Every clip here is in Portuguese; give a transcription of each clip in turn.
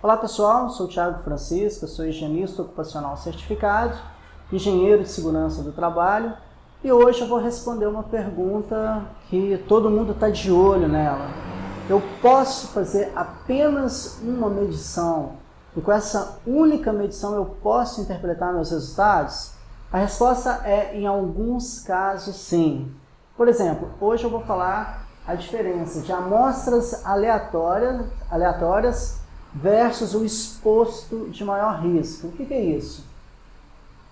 Olá pessoal, sou o Thiago Francisco, sou higienista ocupacional certificado, engenheiro de segurança do trabalho e hoje eu vou responder uma pergunta que todo mundo está de olho nela. Eu posso fazer apenas uma medição e com essa única medição eu posso interpretar meus resultados? A resposta é em alguns casos sim. Por exemplo, hoje eu vou falar a diferença de amostras aleatórias versus o exposto de maior risco. O que é isso?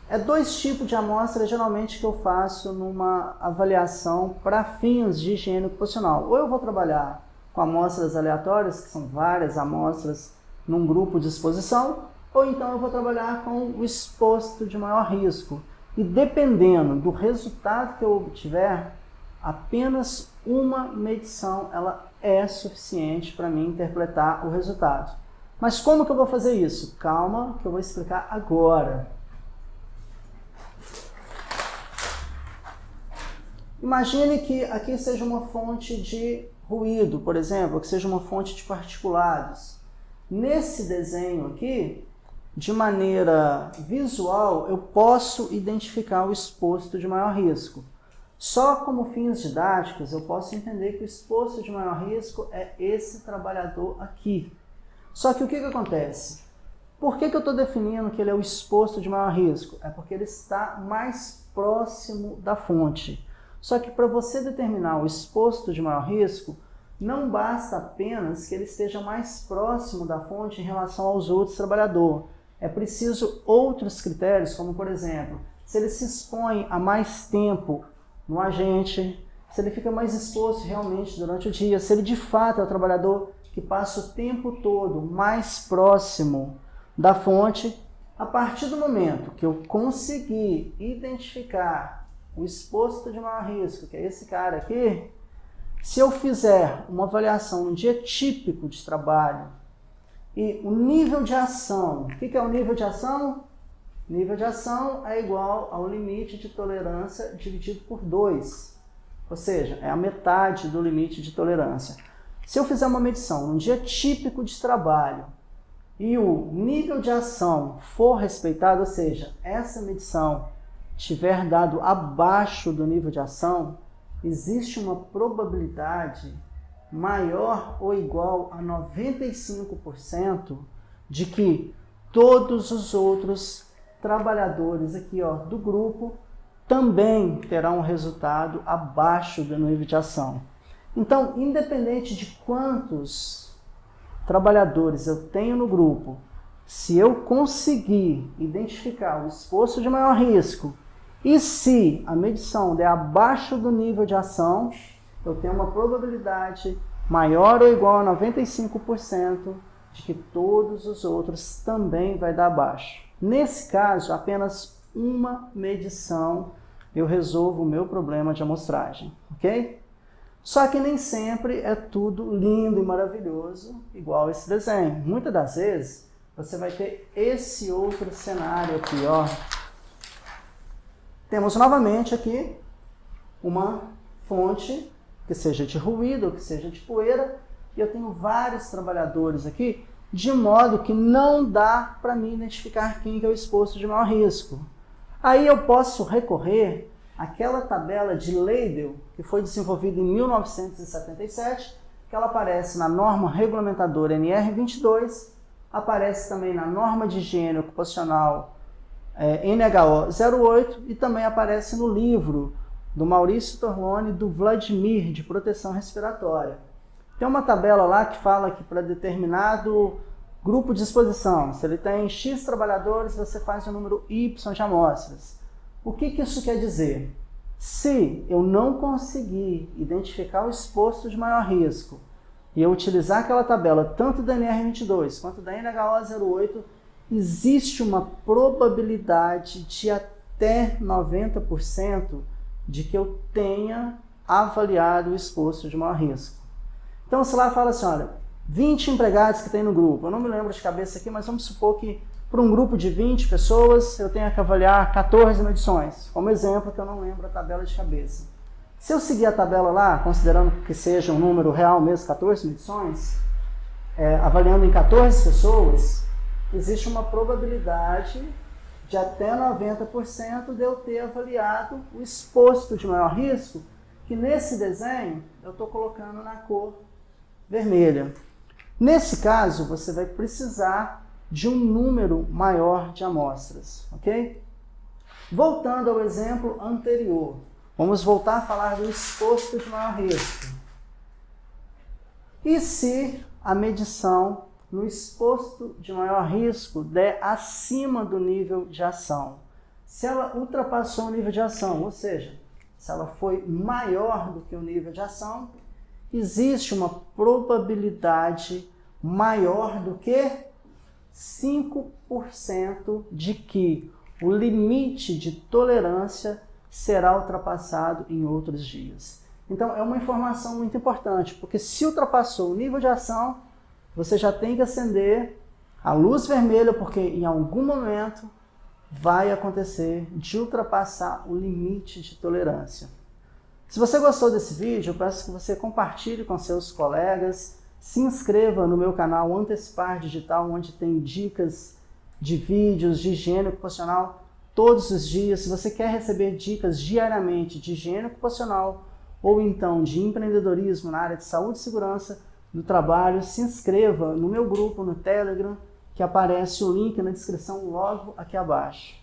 É dois tipos de amostras geralmente que eu faço numa avaliação para fins de higiene ocupacional. Ou eu vou trabalhar com amostras aleatórias, que são várias amostras num grupo de exposição, ou então eu vou trabalhar com o exposto de maior risco. E dependendo do resultado que eu obtiver, apenas uma medição ela é suficiente para mim interpretar o resultado. Mas como que eu vou fazer isso? Calma, que eu vou explicar agora. Imagine que aqui seja uma fonte de ruído, por exemplo, que seja uma fonte de particulados. Nesse desenho aqui, de maneira visual, eu posso identificar o exposto de maior risco. Só como fins didáticos, eu posso entender que o exposto de maior risco é esse trabalhador aqui. Só que o que acontece? Por que eu estou definindo que ele é o exposto de maior risco? É porque ele está mais próximo da fonte. Só que para você determinar o exposto de maior risco, não basta apenas que ele esteja mais próximo da fonte em relação aos outros trabalhadores. É preciso outros critérios, como por exemplo, se ele se expõe a mais tempo no agente, se ele fica mais exposto realmente durante o dia, se ele de fato é o trabalhador que passa o tempo todo mais próximo da fonte. A partir do momento que eu conseguir identificar o exposto de maior risco, que é esse cara aqui, se eu fizer uma avaliação no dia típico de trabalho e o nível de ação, o que é o nível de ação? Nível de ação é igual ao limite de tolerância dividido por 2, ou seja, é a metade do limite de tolerância. Se eu fizer uma medição num dia típico de trabalho e o nível de ação for respeitado, ou seja, essa medição tiver dado abaixo do nível de ação, existe uma probabilidade maior ou igual a 95% de que todos os outros trabalhadores aqui do grupo também terão um resultado abaixo do nível de ação. Então, independente de quantos trabalhadores eu tenho no grupo, se eu conseguir identificar o exposto de maior risco e se a medição der abaixo do nível de ação, eu tenho uma probabilidade maior ou igual a 95% de que todos os outros também vai dar abaixo. Nesse caso, apenas uma medição eu resolvo o meu problema de amostragem, ok? Só que nem sempre é tudo lindo e maravilhoso, igual esse desenho. Muitas das vezes, você vai ter esse outro cenário aqui, Temos novamente aqui uma fonte, que seja de ruído ou que seja de poeira, e eu tenho vários trabalhadores aqui, de modo que não dá para mim identificar quem é o exposto de maior risco. Aí eu posso recorrer àquela tabela de Leidel, que foi desenvolvida em 1977, que ela aparece na norma regulamentadora NR22, aparece também na norma de higiene ocupacional NHO 08 e também aparece no livro do Maurício Torlone e do Vladimir, de proteção respiratória. Tem uma tabela lá que fala que para determinado grupo de exposição, se ele tem X trabalhadores, você faz o número Y de amostras. O que isso quer dizer? Se eu não conseguir identificar o exposto de maior risco e eu utilizar aquela tabela tanto da NR22 quanto da NHO 08, existe uma probabilidade de até 90% de que eu tenha avaliado o exposto de maior risco. Então, se lá fala assim, olha, 20 empregados que tem no grupo, eu não me lembro de cabeça aqui, mas vamos supor que para um grupo de 20 pessoas eu tenha que avaliar 14 medições, como exemplo, que eu não lembro a tabela de cabeça. Se eu seguir a tabela lá, considerando que seja um número real mesmo, 14 medições, avaliando em 14 pessoas, existe uma probabilidade de até 90% de eu ter avaliado o exposto de maior risco, que nesse desenho eu estou colocando na cor vermelha. Nesse caso, você vai precisar de um número maior de amostras, ok? Voltando ao exemplo anterior, vamos voltar a falar do exposto de maior risco. E se a medição no exposto de maior risco der acima do nível de ação? Se ela ultrapassou o nível de ação, ou seja, se ela foi maior do que o nível de ação, existe uma probabilidade maior do que 5% de que o limite de tolerância será ultrapassado em outros dias. Então, é uma informação muito importante, porque se ultrapassou o nível de ação, você já tem que acender a luz vermelha, porque em algum momento vai acontecer de ultrapassar o limite de tolerância. Se você gostou desse vídeo, eu peço que você compartilhe com seus colegas, se inscreva no meu canal Antecipar Digital, onde tem dicas de vídeos de higiene ocupacional todos os dias. Se você quer receber dicas diariamente de higiene ocupacional ou então de empreendedorismo na área de saúde e segurança do trabalho, se inscreva no meu grupo no Telegram, que aparece o link na descrição logo aqui abaixo.